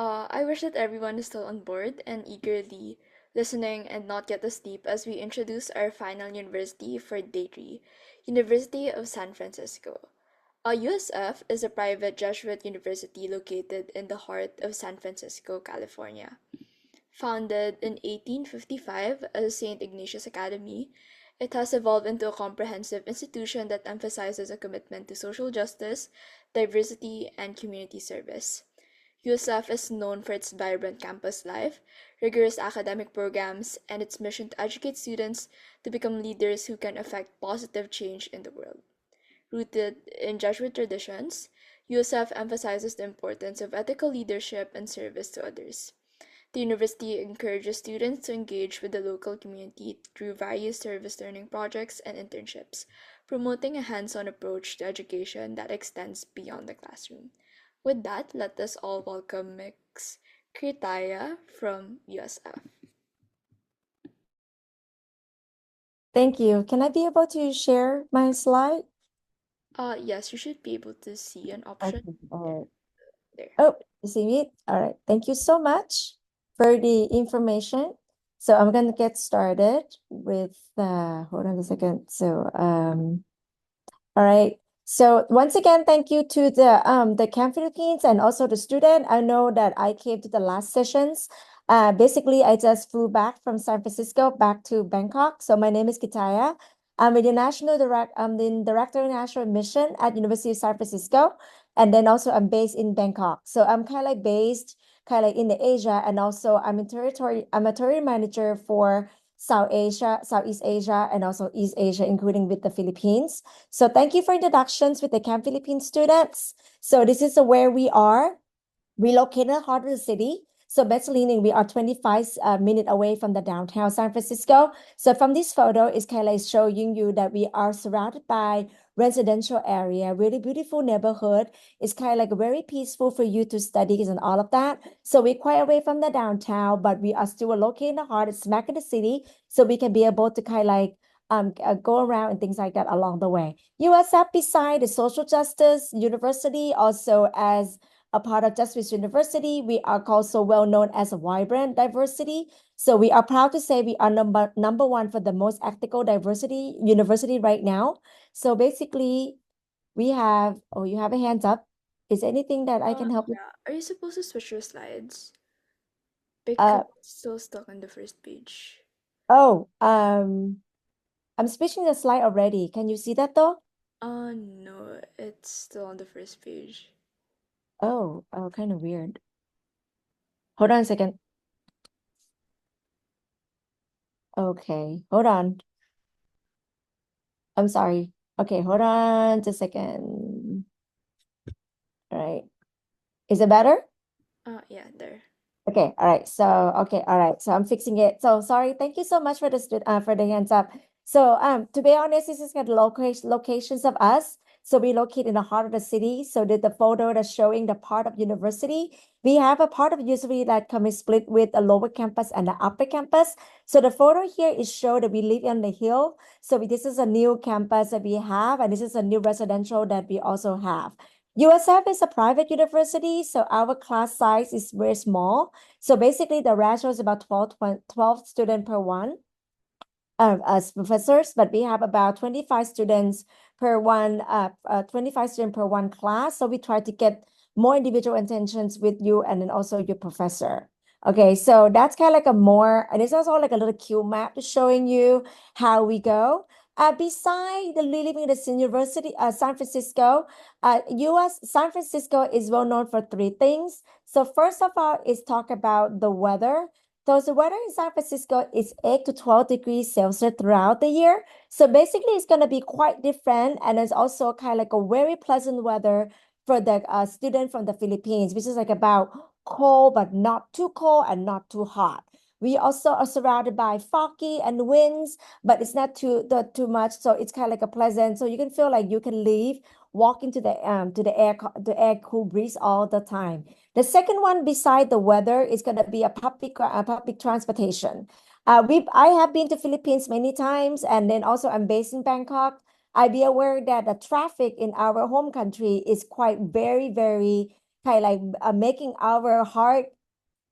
I wish that everyone is still on board and eagerly listening and not get asleep as we introduce our final university for day 3, University of San Francisco. USF is a private Jesuit university located in the heart of San Francisco, California. Founded in 1855 as St. Ignatius Academy, it has evolved into a comprehensive institution that emphasizes a commitment to social justice, diversity, and community service. USF is known for its vibrant campus life, rigorous academic programs, and its mission to educate students to become leaders who can affect positive change in the world. Rooted in Jesuit traditions, USF emphasizes the importance of ethical leadership and service to others. The university encourages students to engage with the local community through various service learning projects and internships, promoting a hands-on approach to education that extends beyond the classroom. With that, let us all welcome Mix Kritaya from USF. Thank you. Can I be able to share my slide? Yes, you should be able to see an option Okay. All right. there. Oh, you see it? All right. Thank you so much for the information. So I'm going to get started with, hold on a second. All right. So once again, thank you to the Camp Philippines and also the student. I know that I came to the last sessions. Basically, I just flew back from San Francisco back to Bangkok. So my name is Kitaya. I'm the director of national mission at University of San Francisco, and then also I'm based in Bangkok. So I'm kind of like based kind of like in the Asia, and also I'm a territory manager for South Asia, Southeast Asia, and also East Asia, including with the Philippines. So thank you for introductions with the Camp Philippines students. So this is where we are. We located in the heart of the city. So basically, we are 25 minutes away from the downtown San Francisco. So from this photo, it's kind of like showing you that we are surrounded by residential area, really beautiful neighborhood. It's kind of like very peaceful for you to study and all of that. So we're quite away from the downtown, but we are still located in the heart, smack in the city. So we can be able to kind of like go around and things like that along the way. USF beside the social justice university, also as a part of Justice University. We are also well known as a vibrant diversity. So we are proud to say we are number one for the most ethical diversity university right now. So basically, we have, oh, you have a hands up. Is there anything that I can help with? Yeah. Are you supposed to switch your slides? Uh, Because it's still stuck on the first page. oh, I'm switching the slide already. Can you see that though? No, it's still on the first page. Oh, kind of weird. Hold on a second. Okay, hold on. I'm sorry. Okay, hold on just a second. All right. Is it better? Yeah, there. Okay, all right. Okay, all right. So I'm fixing it. So sorry. Thank you so much for for the hands up. So to be honest, this is the locations of us. So we locate in the heart of the city. So the photo that's showing the part of university. We have a part of university that can be split with a lower campus and the upper campus. So the photo here is show that we live on the hill. So this is a new campus that we have, and this is a new residential that we also have. USF is a private university, so our class size is very small. So basically, the ratio is about 12 students per one as professors, but we have about 25 students per one, 25 students per one class. So we try to get more individual attentions with you and then also your professor. Okay, so that's kind of like a more, and it's also like a little cute map showing you how we go. Beside the living in the University, San Francisco, US San Francisco is well known for three things. So first of all is talk about the weather. So the weather in San Francisco is 8 to 12 degrees Celsius throughout the year. So basically, it's going to be quite different. And it's also kind of like a very pleasant weather for the student from the Philippines, which is like about cold, but not too cold and not too hot. We also are surrounded by foggy and winds, but it's not too much. So it's kind of like a pleasant. So you can feel like you can leave, walk into the air cool breeze all the time. The second one, beside the weather, is going to be a public transportation. I have been to Philippines many times, and then also I'm based in Bangkok. I be aware that the traffic in our home country is quite very, very. kind of like making our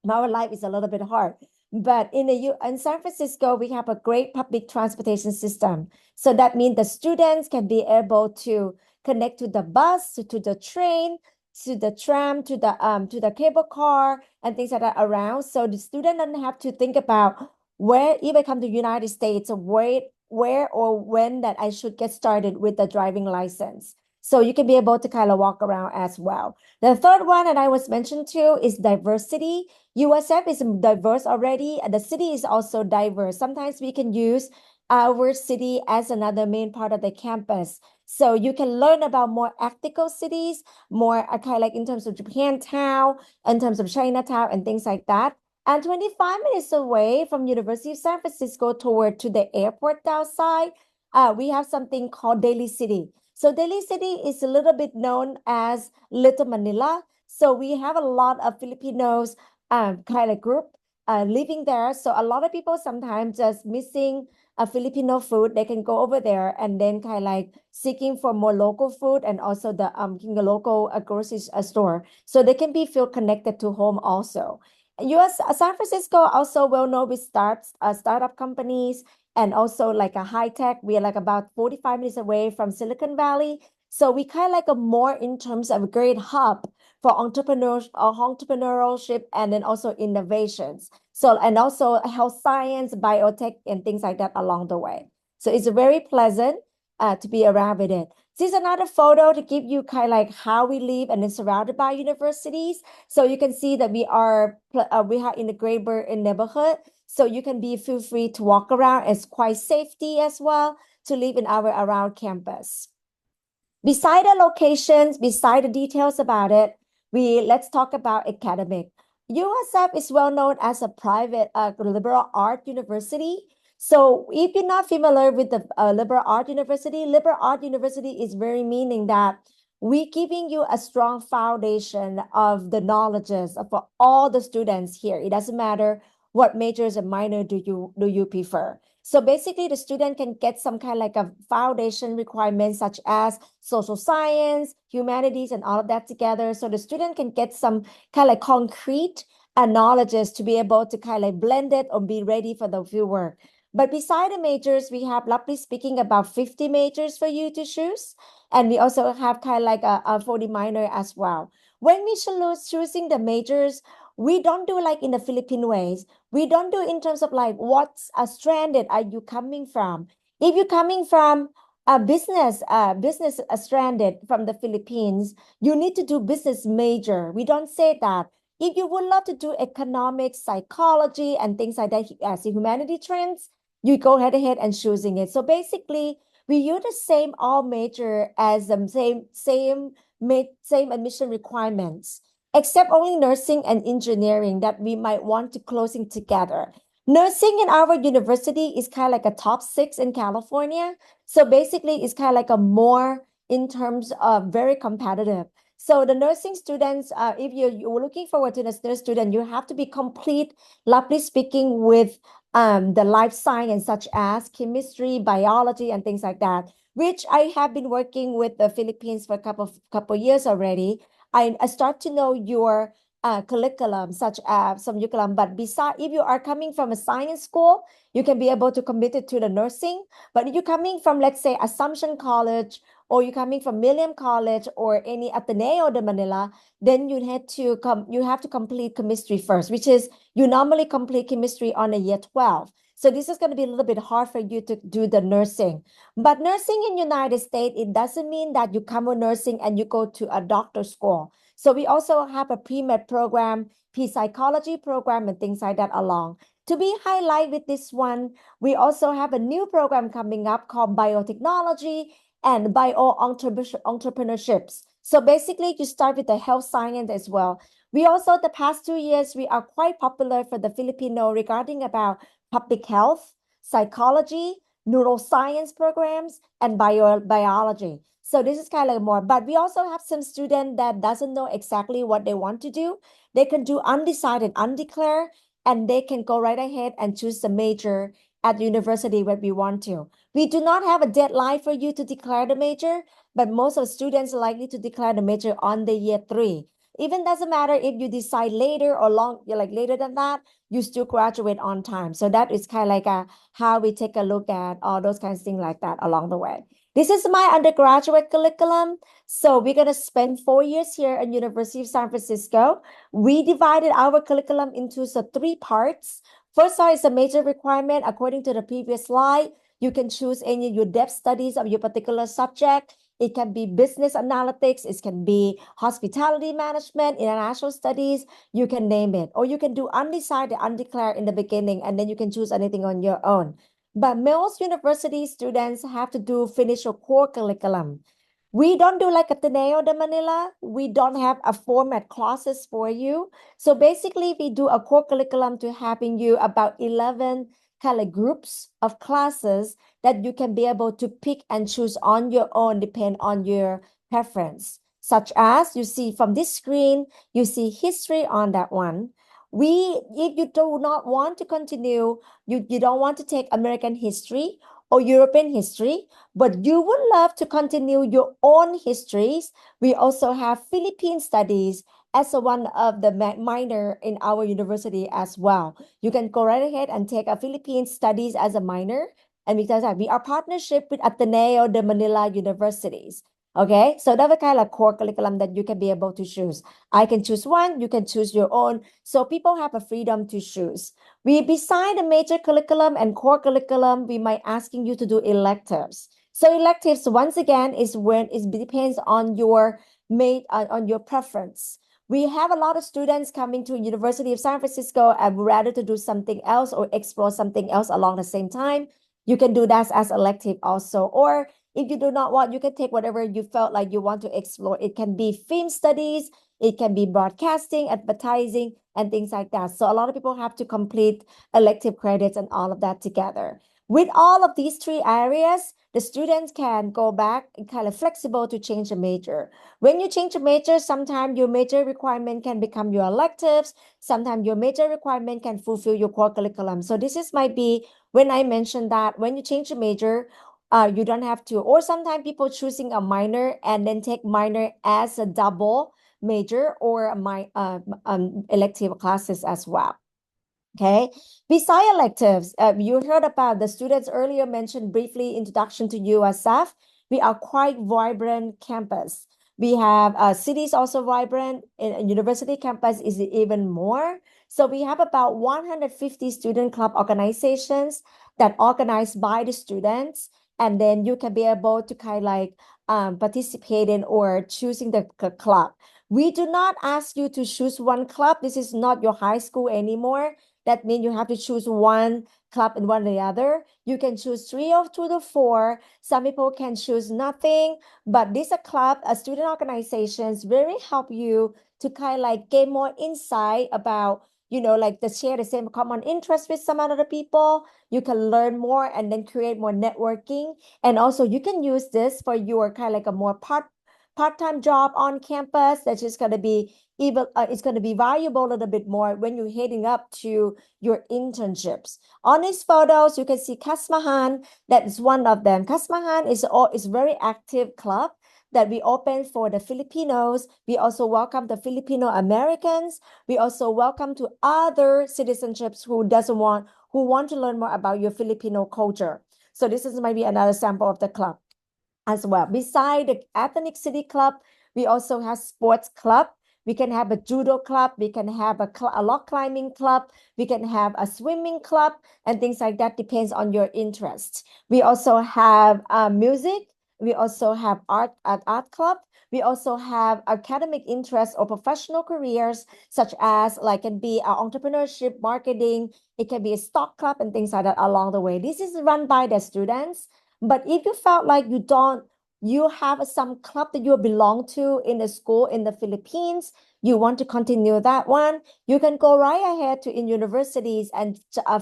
life is a little bit hard. But in San Francisco, we have a great public transportation system. So that means the students can be able to connect to the bus, to the train, to the tram, to the cable car, and things like that around. So the student doesn't have to think about where, if I come to United States, where or when that I should get started with the driving license. So you can be able to kind of walk around as well. The third one that I was mentioned to is diversity. USF is diverse already, and the city is also diverse. Sometimes we can use our city as another main part of the campus. So you can learn about more ethical cities, more kind of like in terms of Japantown, in terms of Chinatown, and things like that. And 25 minutes away from University of San Francisco toward to the airport outside, we have something called Daly City. So Daly City is a little bit known as Little Manila. So we have a lot of Filipinos kind of group living there. So a lot of people sometimes just missing a Filipino food. They can go over there and then kind of like seeking for more local food and also the local grocery store. So they can be feel connected to home also. US San Francisco also well known with startup companies and also like a high tech. We are like about 45 minutes away from Silicon Valley. So we kind of like a more in terms of a great hub for entrepreneurship and then also innovations. So and also health science, biotech, and things like that along the way. So it's very pleasant to be around with it. This is another photo to give you kind of like how we live and then surrounded by universities. So you can see that we are in the Grayburg neighborhood. So you can be feel free to walk around. It's quite safety as well to live in our around campus. Beside the locations, beside the details about it, we let's talk about academic. USF is well known as a private liberal art university. So if you're not familiar with the liberal art university is very meaning that we giving you a strong foundation of the knowledges for all the students here. It doesn't matter what majors and minor do you prefer. So basically, the student can get some kind of like a foundation requirement, such as social science, humanities, and all of that together. So the student can get some kind of like concrete knowledges to be able to kind of like blend it or be ready for the field work. But beside the majors, we have, roughly speaking, about 50 majors for you to choose. And we also have kind of like a 40 minor as well. When we choosing the majors, we don't do like in the Philippine ways. We don't do in terms of like what's a stranded are you coming from. If you're coming from a business stranded from the Philippines, you need to do business major. We don't say that. If you would love to do economics, psychology, and things like that as humanity trends, you go ahead and choosing it. So basically, we use the same all major as the same admission requirements, except only nursing and engineering that we might want to closing together. Nursing in our university is kind of like a top six in California. So basically, it's kind of like a more in terms of very competitive. So the nursing students, if you're looking forward to the nurse student, you have to be complete, roughly speaking, with the life science such as chemistry, biology, and things like that, which I have been working with the Philippines for a couple years already. I start to know your curriculum, such as some curriculum. But beside, if you are coming from a science school, you can be able to commit it to the nursing. But if you're coming from, let's say, Assumption College, or you're coming from William College or any Ateneo de Manila, then you have to complete chemistry first, which is you normally complete chemistry on a year 12. So this is going to be a little bit hard for you to do the nursing. But nursing in United States, it doesn't mean that you come with nursing and you go to a doctor school. So we also have a pre-med program, psychology program, and things like that along. To be highlight with this one, we also have a new program coming up called biotechnology and entrepreneurships. So basically, you start with the health science as well. We also, the past 2 years, we are quite popular for the Filipino regarding about public health, psychology, neuroscience programs, and biology. So this is kind of like more, but we also have some student that doesn't know exactly what they want to do. They can do undecided, undeclared, and they can go right ahead and choose the major at the university where we want to. We do not have a deadline for you to declare the major, but most of the students are likely to declare the major on the year 3. even doesn't matter if you decide later or long, like later than that, you still graduate on time. So that is kind of like how we take a look at all those kinds of things like that along the way. This is my undergraduate curriculum. So we're going to spend 4 years here at University of San Francisco. We divided our curriculum into three parts. First one is a major requirement. According to the previous slide, you can choose any of your depth studies of your particular subject. It can be business analytics, it can be hospitality management, international studies, you can name it. Or you can do undecided, undeclared in the beginning, and then you can choose anything on your own. But most university students have to do finish your core curriculum. We don't do like Ateneo de Manila. We don't have a format classes for you. So basically, we do a core curriculum to having you about 11 kind of groups of classes that you can be able to pick and choose on your own, depend on your preference. Such as you see from this screen, you see history on that one. If you do not want to continue, you don't want to take American history or European history, but you would love to continue your own histories, we also have Philippine studies as one of the minor in our university as well. You can go right ahead and take a Philippine studies as a minor. And because we are partnership with Ateneo de Manila universities. Okay, so that's the kind of core curriculum that you can be able to choose. I can choose one, you can choose your own. So people have a freedom to choose. We beside the major curriculum and core curriculum, we might asking you to do electives. So electives, once again, is when it depends on your on your preference. We have a lot of students coming to University of San Francisco and would rather to do something else or explore something else along the same time. You can do that as elective also. Or if you do not want, you can take whatever you felt like you want to explore. It can be film studies, it can be broadcasting, advertising, and things like that. So a lot of people have to complete elective credits and all of that together. With all of these three areas, the students can go back and kind of flexible to change a major. When you change a major, sometimes your major requirement can become your electives. Sometimes your major requirement can fulfill your core curriculum. So this is might be when I mentioned that when you change a major, you don't have to, or sometimes people choosing a minor and then take minor as a double major or my elective classes as well. Okay. Beside electives, you heard about the students earlier mentioned briefly introduction to USF. We are quite vibrant campus. We have cities also vibrant. In university campus is even more. So we have about 150 student club organizations that organized by the students. And then you can be able to kind of like participate in or choosing the club. We do not ask you to choose one club. This is not your high school anymore. That means you have to choose one club and one or the other. You can choose three or two to four. Some people can choose nothing, but this a club, a student organizations really help you to kind of like get more insight about, like to share the same common interest with some other people. You can learn more and then create more networking. And also you can use this for your kind of like a more part-time job on campus that's just going to be even it's going to be valuable a little bit more when you're heading up to your internships. On these photos, you can see Kasmahan. That is one of them. Kasmahan is very active club that we open for the Filipinos. We also welcome the Filipino Americans. We also welcome to other citizenships who want to learn more about your Filipino culture. So this is maybe another sample of the club as well. Beside the ethnic city club, we also have sports club. We can have a judo club. We can have a rock climbing club. We can have a swimming club and things like that. Depends on your interest. We also have music. We also have art club. We also have academic interests or professional careers, such as like can be entrepreneurship, marketing. It can be a stock club and things like that along the way. This is run by the students. But if you felt like you have some club that you belong to in the school in the Philippines, you want to continue that one, you can go right ahead to in universities and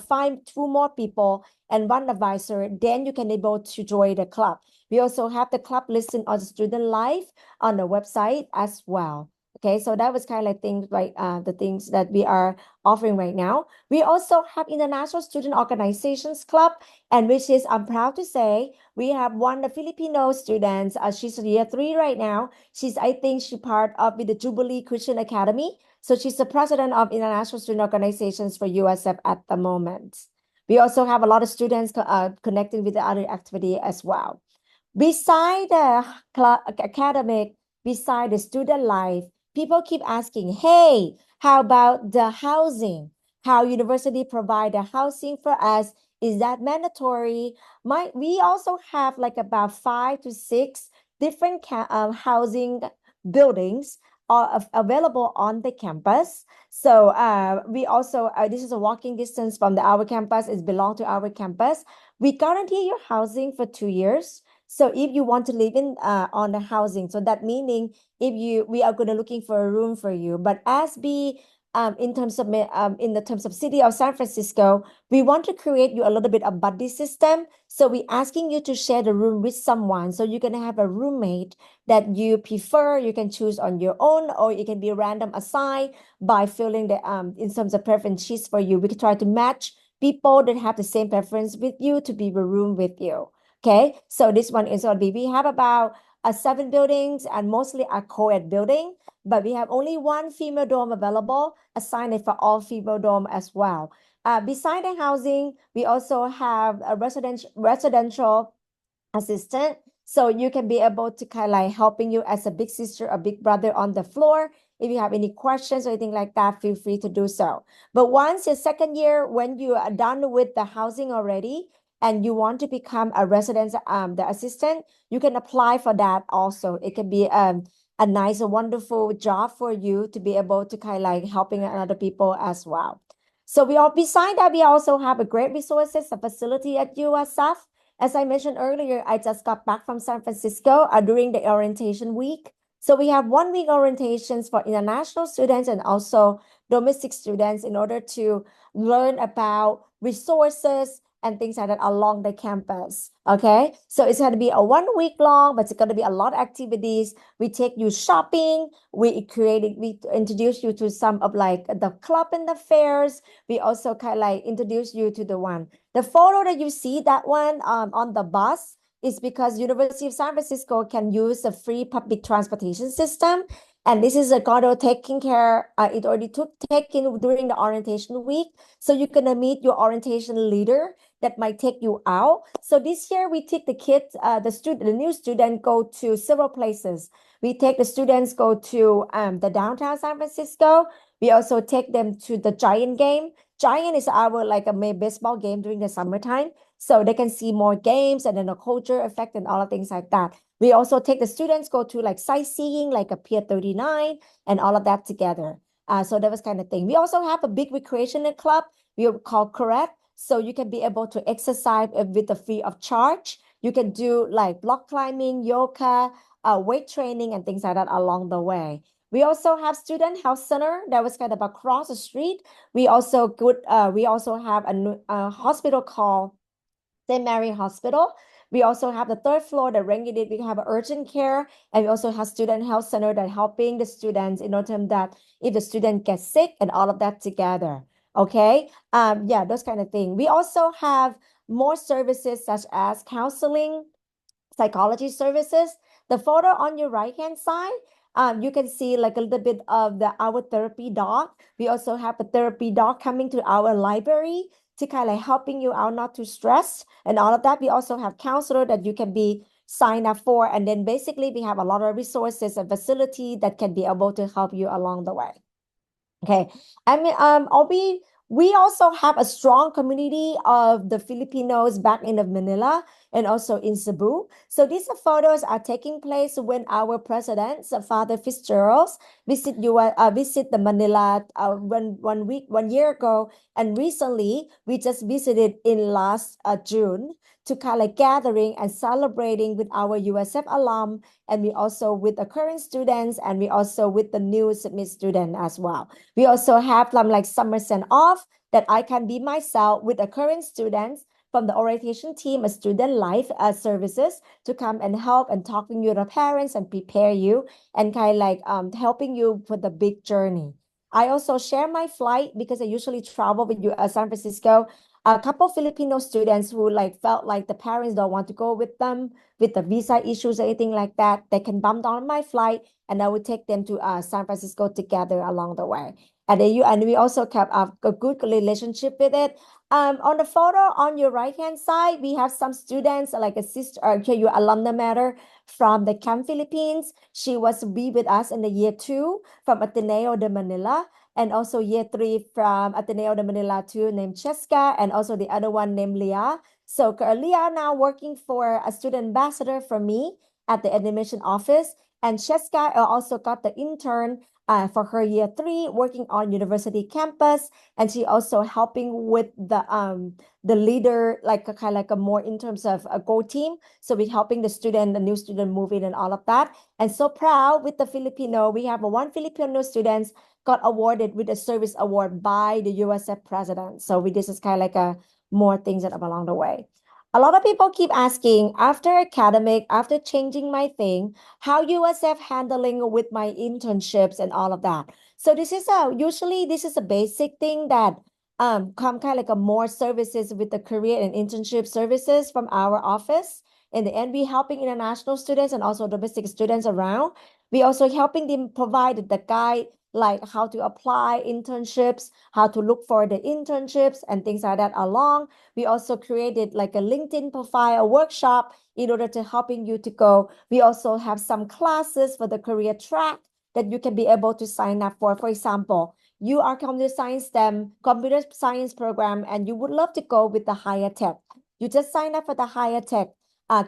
find two more people and one advisor, then you can able to join the club. We also have the club listed on Student Life on the website as well. Okay, so that was kind of like things like the things that we are offering right now. We also have International Student Organizations Club, and which is I'm proud to say we have one the Filipino students. She's year three right now. I think she part of with the Jubilee Christian Academy. So she's the president of International Student Organizations for USF at the moment. We also have a lot of students connecting with the other activity as well. Beside the academic, beside the student life, people keep asking, hey, how about the housing? How university provide the housing for us? Is that mandatory? We also have like about 5 to 6 different housing buildings are available on the campus. So we also, this is a walking distance from our campus. It belongs to our campus. We guarantee your housing for 2 years. So if you want to live in on the housing, so that meaning if we are going to looking for a room for you. But as be in terms of in the terms of city of San Francisco, we want to create you a little bit of buddy system. So we asking you to share the room with someone. So you're gonna have a roommate that you prefer. You can choose on your own, or it can be random assigned by filling the in terms of preferences for you. We can try to match people that have the same preference with you to be the room with you. Okay, so this one is going to be, we have about 7 buildings and mostly a co-ed building, but we have only one female dorm available, assigned it for all female dorm as well. Beside the housing, we also have a residential assistant. So you can be able to kind of like helping you as a big sister or big brother on the floor. If you have any questions or anything like that, feel free to do so. But once your second year, when you are done with the housing already, and you want to become a resident, the assistant, you can apply for that also. It can be a nice, a wonderful job for you to be able to kind of like helping other people as well. So beside that, we also have a great resources, a facility at USF. As I mentioned earlier, I just got back from San Francisco during the orientation week. So we have 1 week orientations for international students and also domestic students in order to learn about resources and things like that along the campus. Okay, so it's going to be a 1 week long, but it's going to be a lot of activities. We take you shopping. We introduce you to some of like the club and the fairs. We also kind of like introduce you to the photo that you see, that one on the bus, is because University of San Francisco can use a free public transportation system. And this is a Goddard taking care, it already took taken during the orientation week. So you're gonna meet your orientation leader that might take you out. So this year we take the kids, the new student go to several places. We take the students go to the downtown San Francisco. We also take them to the Giant game. Giant is our like a baseball game during the summertime. So they can see more games and then the culture effect and all of things like that. We also take the students go to like sightseeing, like a Pier 39 and all of that together. So that was kind of thing. We also have a big recreational club we call Correct. So you can be able to exercise with the free of charge. You can do like block climbing, yoga, weight training, and things like that along the way. We also have student health center that was kind of across the street. We also have a hospital called St. Mary Hospital. We also have the third floor, the Rheign. We have urgent care, and we also have student health center that helping the students in order that if the student gets sick and all of that together. Okay. Yeah, those kind of thing. We also have more services such as counseling, psychology services. The photo on your right hand side, you can see like a little bit of our therapy dog. We also have a therapy dog coming to our library to kind of helping you out not to stress and all of that. We also have counselor that you can be signed up for. And then basically we have a lot of resources and facility that can be able to help you along the way. Okay. I mean, we also have a strong community of the Filipinos back in Manila and also in Cebu. So these photos are taking place when our president, Father Fitzgerald, visit the Manila 1 year ago, and recently we just visited in last June to kind of gathering and celebrating with our USF alum, and we also with the current students, and we also with the new submit student as well. We also have like summer send off that I can be myself with the current students from the orientation team, a student life services to come and help and talking to the parents and prepare you and kind of like helping you for the big journey. I also share my flight because I usually travel with you San Francisco. A couple Filipino students who like felt like the parents don't want to go with them with the visa issues or anything like that, they can bump on my flight and I would take them to San Francisco together along the way. And we also kept up a good relationship with it. On the photo on your right hand side, we have some students like a sister or your alumna matter from the Camp Philippines. She was to be with us in the year 2 from Ateneo de Manila, and also year 3 from Ateneo de Manila too, named Cheska, and also the other one named Leah. So Leah now working for a student ambassador for me at the admission office, and Cheska also got the intern for her year 3 working on university campus, and she also helping with the leader like a kind of like a more in terms of a go team. So we're helping the new student move in and all of that. And so proud with the Filipino, we have a one Filipino students got awarded with a service award by the USF president. So we this is kind of like a more things that are along the way. A lot of people keep asking after academic, after changing my thing, how USF handling with my internships and all of that. So this is a usually this is a basic thing that come kind of like a more services with the career and internship services from our office. In the end, we helping international students and also domestic students around. We also helping them provide the guide like how to apply internships, how to look for the internships and things like that along. We also created like a LinkedIn profile workshop in order to helping you to go. We also have some classes for the career track that you can be able to sign up for. For example, you are computer science program and you would love to go with the higher tech. You just sign up for the higher tech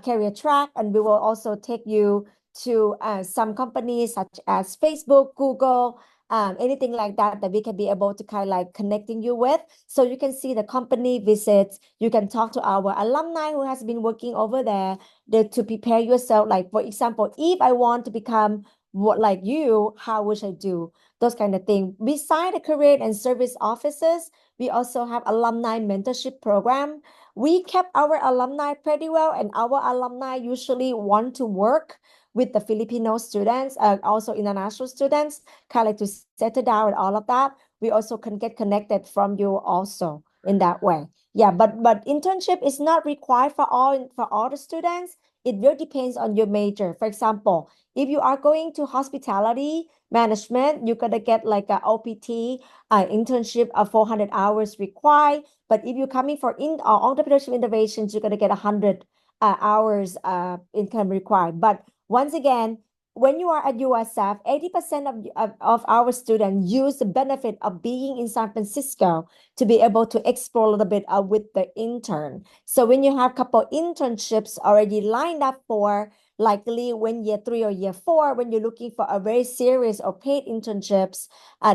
career track, and we will also take you to some companies such as Facebook, Google, anything like that that we can be able to kind of like connecting you with. So you can see the company visits. You can talk to our alumni who has been working over there to prepare yourself. Like for example, if I want to become what like you, how would I do? Those kind of thing. Beside the career and service offices, we also have alumni mentorship program. We kept our alumni pretty well, and our alumni usually want to work with the Filipino students, also international students, kind of like to settle down and all of that. We also can get connected from you also in that way. Yeah, but internship is not required for all the students. It really depends on your major. For example, if you are going to hospitality management, you're gonna get like a OPT internship of 400 hours required. But if you're coming for entrepreneurship innovations, you're gonna get 100 hours income required. But once again, when you are at USF, 80% of our students use the benefit of being in San Francisco to be able to explore a little bit with the intern. So when you have a couple internships already lined up for likely when year 3 or year 4, when you're looking for a very serious or paid internships,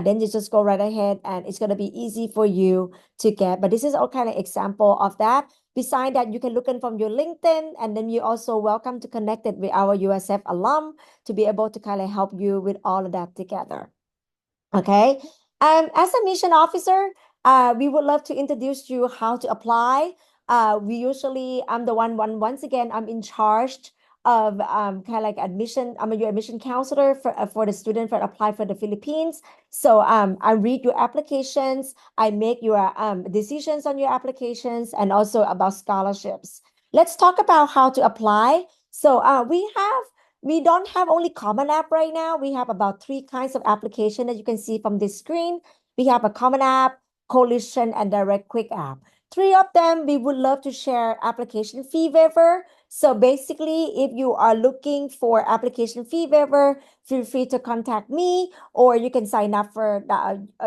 then you just go right ahead and it's going to be easy for you to get. But this is all kind of example of that. Beside that, you can look in from your LinkedIn, and then you're also welcome to connect it with our USF alum to be able to kind of help you with all of that together. Okay. As a mission officer, we would love to introduce you how to apply. We usually, I'm the once again, I'm in charge of kind of like admission. I'm your admission counselor for the student for apply for the Philippines. So I read your applications, I make your decisions on your applications, and also about scholarships. Let's talk about how to apply. So we don't have only Common App right now. We have about 3 kinds of application that you can see from this screen. We have a Common App, Coalition, and Direct Quick App. 3 of them, we would love to share application fee waiver. So basically, if you are looking for application fee waiver, feel free to contact me, or you can sign up for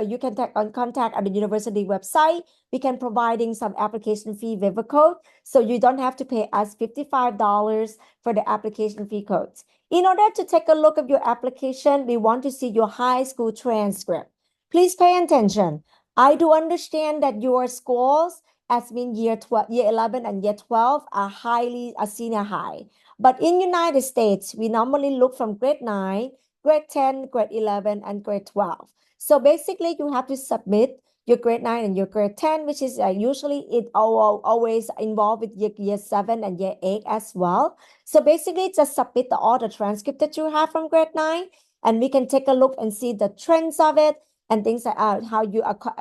you can contact at the university website. We can providing some application fee waiver code, so you don't have to pay us $55 for the application fee codes. In order to take a look at your application, we want to see your high school transcript. Please pay attention. I do understand that your schools, as being year 12, year 11 and year 12, are highly a senior high. But in United States, we normally look from grade 9, grade 10, grade 11, and grade 12. So basically, you have to submit your grade 9 and your grade 10, which is usually it always involved with year 7 and year 8 as well. So basically, just submit all the transcript that you have from grade 9, and we can take a look and see the trends of it and things like how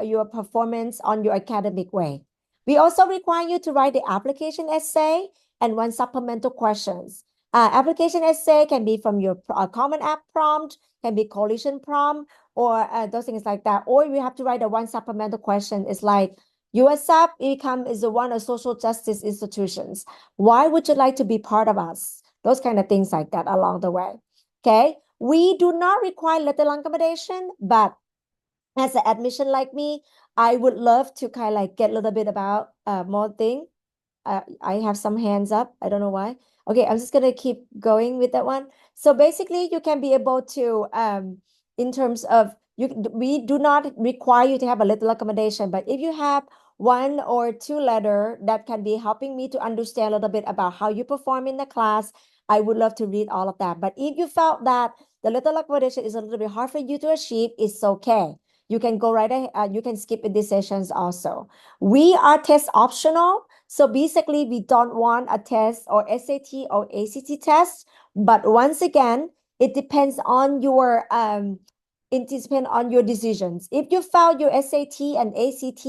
your performance on your academic way. We also require you to write the application essay and one supplemental questions. Application essay can be from your Common App prompt, can be collision prompt, or those things like that. Or you have to write a one supplemental question. It's like, USAP income is one of social justice institutions. Why would you like to be part of us? Those kind of things like that along the way. Okay. We do not require little accommodation, but as an admission like me, I would love to kind of like get a little bit about more thing. I have some hands up. I don't know why. Okay, I'm just gonna keep going with that one. So basically, you can be able to, in terms of you, we do not require you to have a little accommodation, but if you have one or two letter that can be helping me to understand a little bit about how you perform in the class, I would love to read all of that. But if you felt that the little accommodation is a little bit hard for you to achieve, it's okay. You can go right ahead. You can skip these sessions also. We are test optional. So basically, we don't want a test or SAT or ACT test. But once again, it depends on your decisions. If you found your SAT and ACT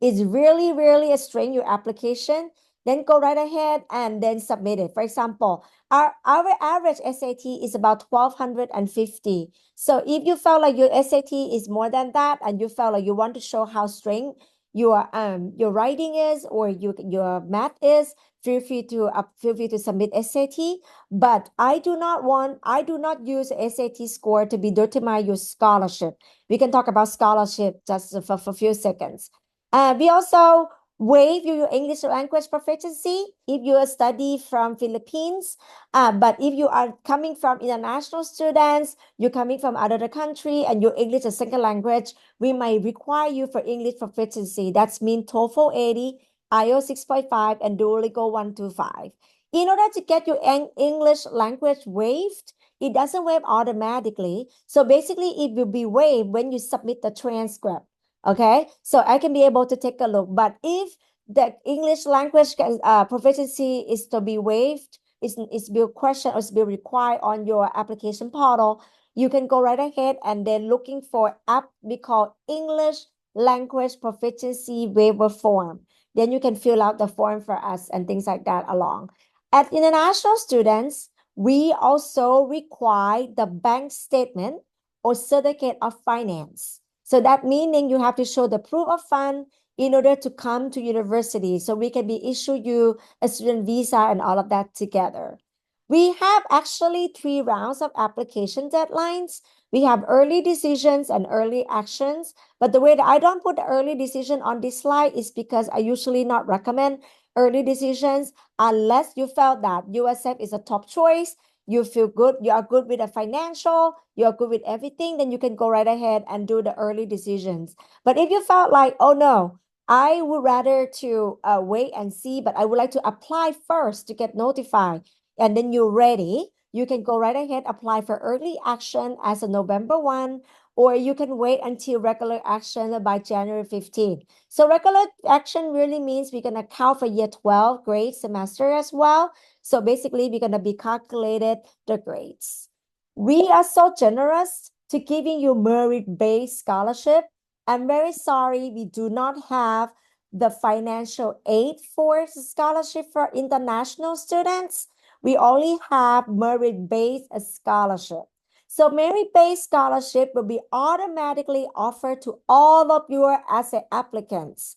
is really, really a strain your application, then go right ahead and then submit it. For example, our average SAT is about 1250. So if you felt like your SAT is more than that and you felt like you want to show how strong your writing is or your math is, feel free to submit SAT. But I do not use SAT score to be determine your scholarship. We can talk about scholarship just for a few seconds. We also waive your English language proficiency if you study from Philippines. But if you are coming from international students, you're coming from another country and your English is second language, we might require you for English proficiency. That's mean TOEFL 80, IELTS 6.5, and Duolingo 125. In order to get your English language waived, it doesn't waive automatically. So basically, it will be waived when you submit the transcript. Okay, so I can be able to take a look. But if the English language proficiency is to be waived, is be question or is be required on your application portal, you can go right ahead and then looking for app we call English language proficiency waiver form. Then you can fill out the form for us and things like that along. At international students, we also require the bank statement or certificate of finance. So that meaning you have to show the proof of fund in order to come to university. So we can be issue you a student visa and all of that together. We have actually 3 rounds of application deadlines. We have early decisions and early actions. But the way that I don't put the early decision on this slide is because I usually not recommend early decisions unless you felt that USF is a top choice, you feel good, you are good with the financial, you are good with everything, then you can go right ahead and do the early decisions. But if you felt like, oh no, I would rather to wait and see, but I would like to apply first to get notified, and then you're ready, you can go right ahead, apply for early action as a November 1, or you can wait until regular action by January 15th. So regular action really means we're going to count for year 12 grade semester as well. So basically, we're going to be calculated the grades. We are so generous to giving you merit-based scholarship. I'm very sorry we do not have the financial aid for scholarship for international students. We only have merit-based scholarship. So merit-based scholarship will be automatically offered to all of your asset applicants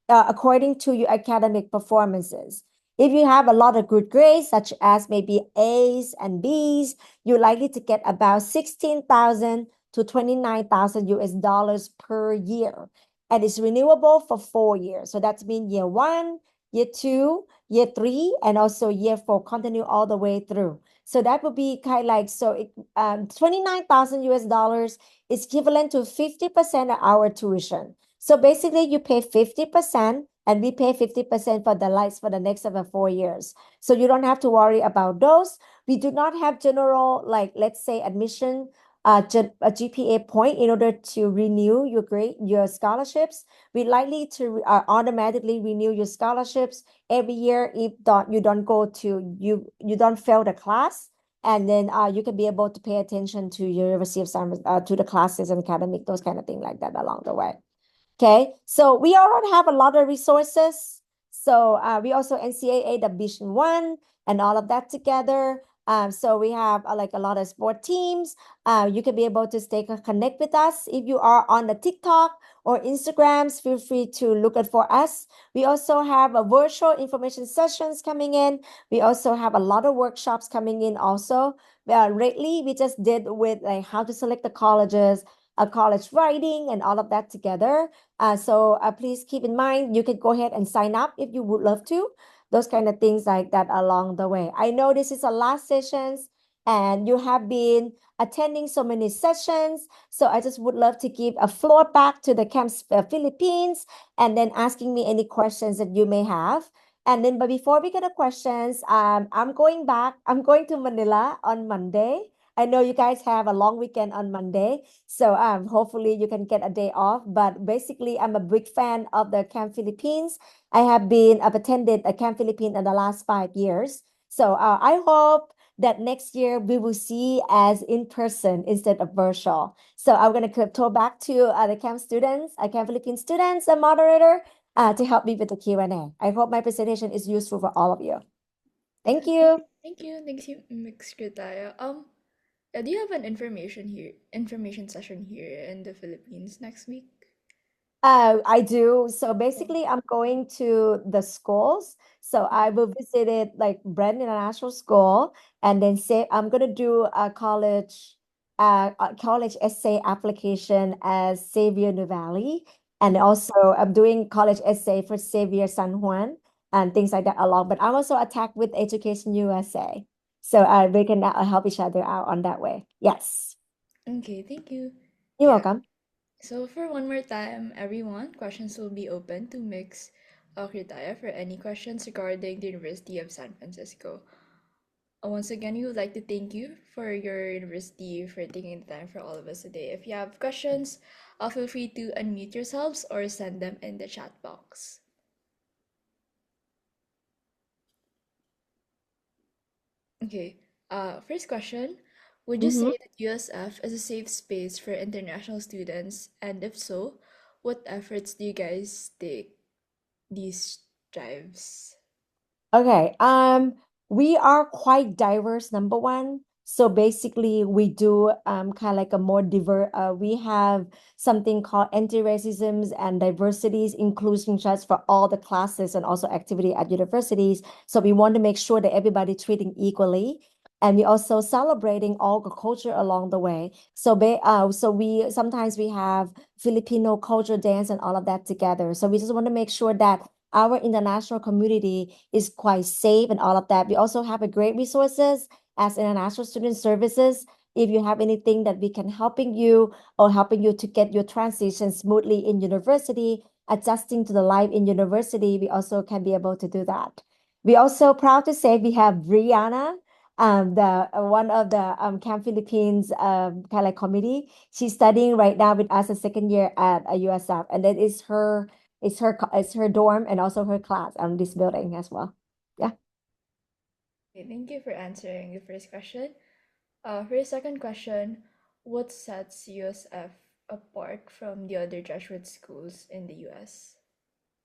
according to your academic performances. If you have a lot of good grades, such as maybe A's and B's, you're likely to get about 16,000 to 29,000 US dollars per year. And it's renewable for 4 years. So that's mean year 1, year 2, year 3, and also year 4, continue all the way through. So that would be kind of like, so 29,000 US dollars is equivalent to 50% of our tuition. So basically you pay 50% and we pay 50% for the lights for the next 4 years. So you don't have to worry about those. We do not have general, like let's say admission a GPA point in order to renew your grade, your scholarships. We likely to automatically renew your scholarships every year if you don't go to you don't fail the class, and then you can be able to pay attention to your University of San to the classes and academic, those kind of things like that along the way. Okay, so we already have a lot of resources. So we also NCAA Division One and all of that together. So we have like a lot of sport teams. You can be able to stay connect with us if you are on the TikTok or Instagrams. Feel free to look at for us. We also have a virtual information sessions coming in. We also have a lot of workshops coming in. Also, lately we just did with like how to select the colleges, a college writing, and all of that together. So please keep in mind, you can go ahead and sign up if you would love to. Those kind of things like that along the way. I know this is the last sessions and you have been attending so many sessions. So I just would love to give a floor back to the Camps Philippines and then asking me any questions that you may have. And then, but before we get the questions, I'm going back. I'm going to Manila on Monday. I know you guys have a long weekend on Monday. So hopefully you can get a day off. But basically, I'm a big fan of the Camp Philippines. I have been I've attended a Camp Philippines in the last 5 years. So I hope that next year we will see as in person instead of virtual. So I'm gonna throw back to the Camp students, Camp Philippines students, and moderator to help me with the Q&A. I hope my presentation is useful for all of you. Thank you. Thank you, Mix Kritaya. Do you have an information session here in the Philippines next week? I do. So Oh, basically, I'm going to the schools. So I will visit it like Brand International School, and then say I'm gonna do a college essay application as Xavier Valley, and also I'm doing college essay for Xavier San Juan and things like that along. But I'm also attacked with Education USA, so we can help each other out on that way. Yes, okay, thank you. you're Yeah. welcome. So for one more time, everyone, questions will be open to Mix Kritaya for any questions regarding the University of San Francisco. Once again, we would like to thank you for your university for taking the time for all of us today. If you have questions, feel free to unmute yourselves or send them in the chat box. Okay, first question. Would you Mm-hmm. say that USF is a safe space for international students? And if so, what efforts do you guys take these drives? Okay. We are quite diverse, number one. So basically, we do kind of like a more diverse. We have something called anti-racism and diversities inclusion charts for all the classes and also activity at universities. So we want to make sure that everybody treating equally, and we also celebrating all the culture along the way. So we sometimes we have Filipino culture dance and all of that together. So we just want to make sure that our international community is quite safe and all of that. We also have a great resources as international student services. If you have anything that we can helping you or helping you to get your transition smoothly in university, adjusting to the life in university, we also can be able to do that. We also proud to say we have Brianna, the one of the Camp Philippines kind of like committee. She's studying right now with us a second year at a USF, and that is her it's her dorm and also her class on this building as well. Yeah. Okay, thank you for answering the first question. For the second question, what sets USF apart from the other Jesuit schools in the US?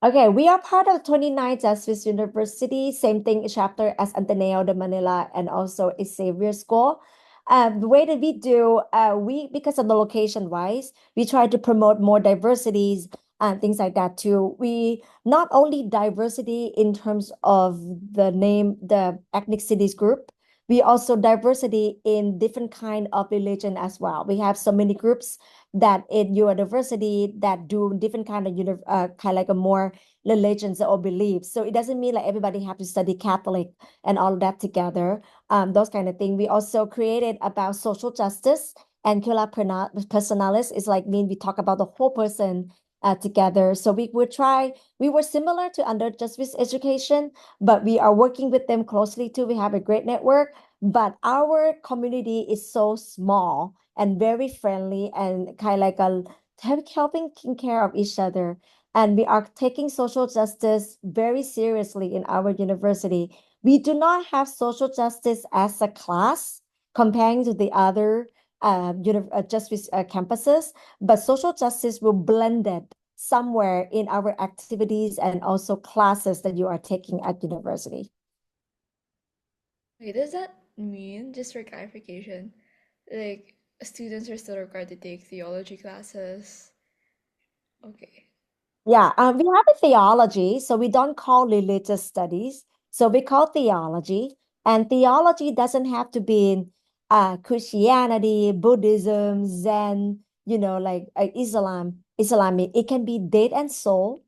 Okay, we are part of 29 Swiss University, same thing chapter as Ateneo de Manila and also Xavier School. The way that we do, we because of the location wise, we try to promote more diversities and things like that too. We not only diversity in terms of the name, the ethnic cities group, we also diversity in different kind of religion as well. We have so many groups that in your university that do different kind of kind of like a more religions or beliefs. So it doesn't mean like everybody have to study Catholic and all of that together. Those kind of thing. We also created about social justice and Cula Personalis is like mean we talk about the whole person together. So we were similar to under justice education, but we are working with them closely too. We have a great network, but our community is so small and very friendly and kind of like a helping taking care of each other. And we are taking social justice very seriously in our university. We do not have social justice as a class comparing to the other justice campuses, but social justice will blend it somewhere in our activities and also classes that you are taking at university. Wait, does that mean, just for clarification, like students are still required to take theology classes? Okay. Yeah, we have a theology, so we don't call religious studies. So we call theology, and theology doesn't have to be in Christianity, Buddhism, Zen, like Islamic. It can be date and soul.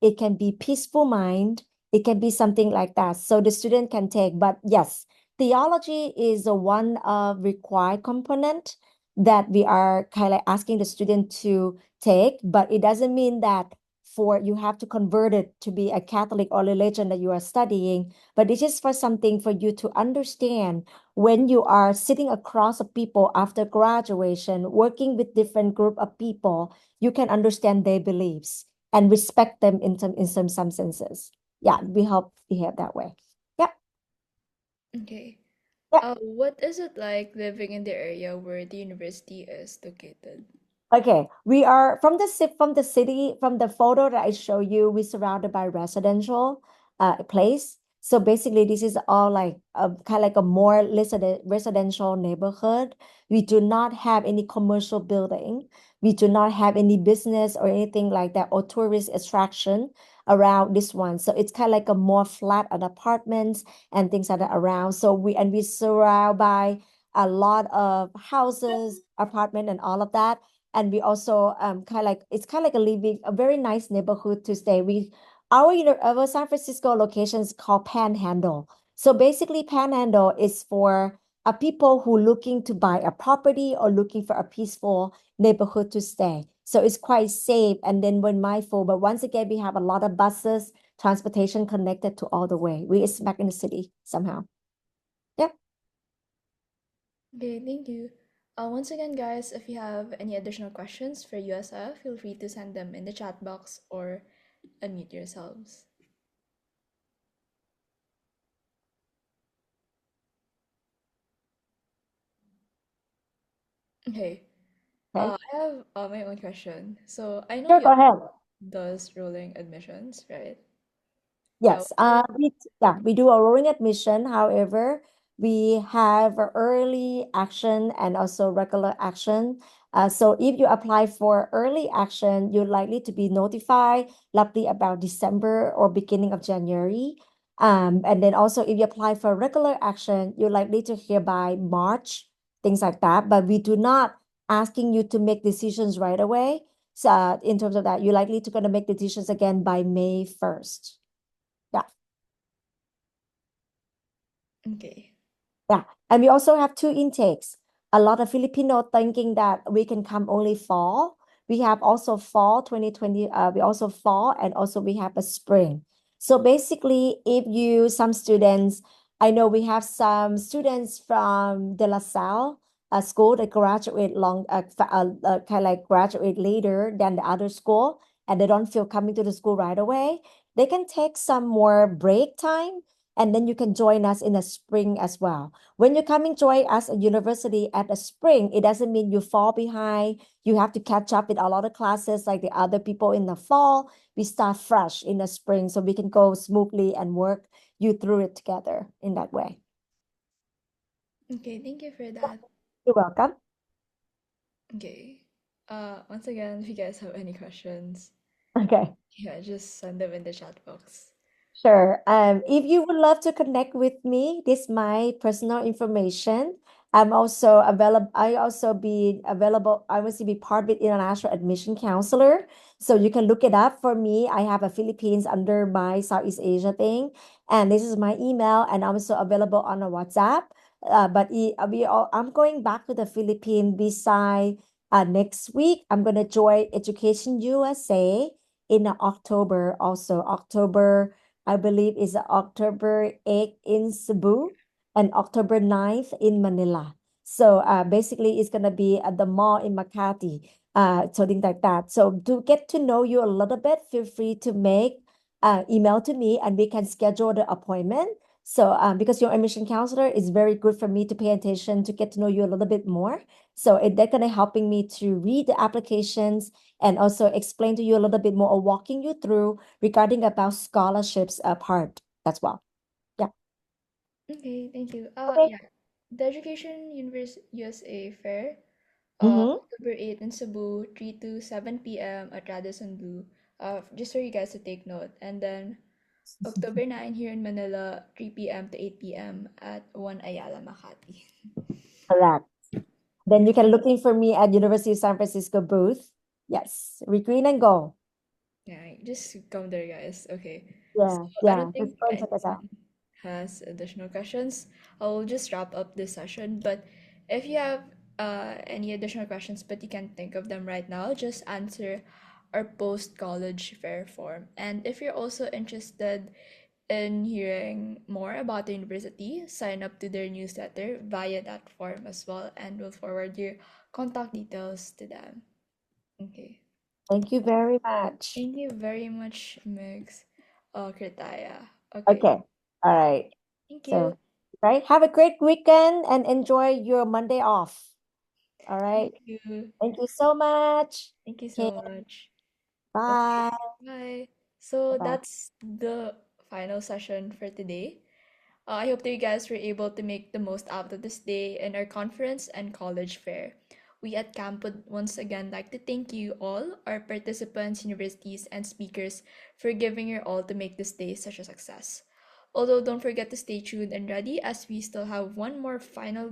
It can be peaceful mind. It can be something like that. So the student can take. But yes, theology is a one required component that we are kind of asking the student to take, but it doesn't mean that for you have to convert it to be a Catholic or religion that you are studying, but it is for something for you to understand when you are sitting across of people after graduation, working with different group of people, you can understand their beliefs and respect them in some senses. Yeah, we help behave that way. Yep. Okay. Yeah. What is it like living in the area where the university is located? Okay, we are from the city from the photo that I show you. We surrounded by residential place. So basically, this is all like a kind of like a more residential neighborhood. We do not have any commercial building. We do not have any business or anything like that or tourist attraction around this one. So it's kind of like a more flat and apartments and things like that around. So we surround by a lot of houses, apartment, and all of that, and we also kind of like it's kind of like a very nice neighborhood to stay. Our San Francisco location is called Panhandle. So basically, Panhandle is for people who looking to buy a property or looking for a peaceful neighborhood to stay. So it's quite safe and then we're mindful. But once again, we have a lot of buses, transportation connected to all the way. We is back in the city somehow. Yep. Okay, thank you. Once again, guys, if you have any additional questions for USF, feel free to send them in the chat box or unmute yourselves. Okay. Okay. I have my own question. So I know Sure, you go ahead. does rolling admissions, right? Yes, What are we do a rolling admission. However, we have a early action and also regular action. So if you apply for early action, you're likely to be notified likely about December or beginning of January. And then also if you apply for regular action, you're likely to hear by March, things like that. But we do not asking you to make decisions right away. So in terms of that, you're likely to gonna make decisions again by May 1st. Yeah, okay. yeah. And we also have two intakes. A lot of Filipino thinking that we can come only fall. We have also fall 2020, we also fall and also we have a spring. So basically, if you, some students, I know we have some students from De La Salle school that graduate kind of like graduate later than the other school, and they don't feel coming to the school right away. They can take some more break time and then you can join us in the spring as well. When you're coming join us at university at the spring, it doesn't mean you fall behind. You have to catch up with a lot of classes like the other people in the fall. We start fresh in the spring so we can go smoothly and work you through it together in that way. Okay, thank you for that. You're welcome. Okay. Once again, if you guys have any questions, Okay. yeah, just send them in the chat box. Sure. If you would love to connect with me, this is my personal information. I'm also available. I also be available. I will be part of international admission counselor. So you can look it up for me. I have a Philippines under my Southeast Asia thing, and this is my email, and I'm also available on a WhatsApp. I'm going back to the Philippines beside next week. I'm gonna join Education USA in October. Also October. I believe is October 8th in Cebu and October 9th in Manila. So basically, it's gonna be at the mall in Makati, something like that. So to get to know you a little bit, feel free to make email to me, and we can schedule the appointment. So because your admission counselor is very good for me to pay attention to get to know you a little bit more. So they're gonna helping me to read the applications and also explain to you a little bit more or walking you through regarding about scholarships part as well. Yeah. Okay, thank you. Okay. Yeah, the Education Universe USA Fair, Mm-hmm. October 8th in Cebu, 3 to 7 p.m. at Radisson Blue. Just for you guys to take note. And then October 9 here in Manila, 3 p.m. to 8 p.m. at 1 Ayala, Makati. Correct. Then you can looking for me at University of San Francisco booth. Yes, recruit and go. Yeah, just come there, guys. Okay. So Yeah, I don't yeah. Just think go and check us out. anyone has additional questions. I'll just wrap up this session. But if you have any additional questions, but you can't think of them right now, just answer our post-college fair form. And if you're also interested in hearing more about the university, sign up to their newsletter via that form as well, and we'll forward your contact details to them. Okay. Thank you very much. Thank you very much, Mix. Kritaya. Okay. Okay. All right. Thank you. So, right. Have a great weekend and enjoy your Monday off. All Thank right. you. Thank you so much. Thank you Okay. so much. Okay. Bye. Bye. So Bye-bye. that's the final session for today. I hope that you guys were able to make the most out of this day in our conference and college fair. We at camp would once again like to thank you all, our participants, universities, and speakers, for giving your all to make this day such a success. Although, don't forget to stay tuned and ready as we still have one more final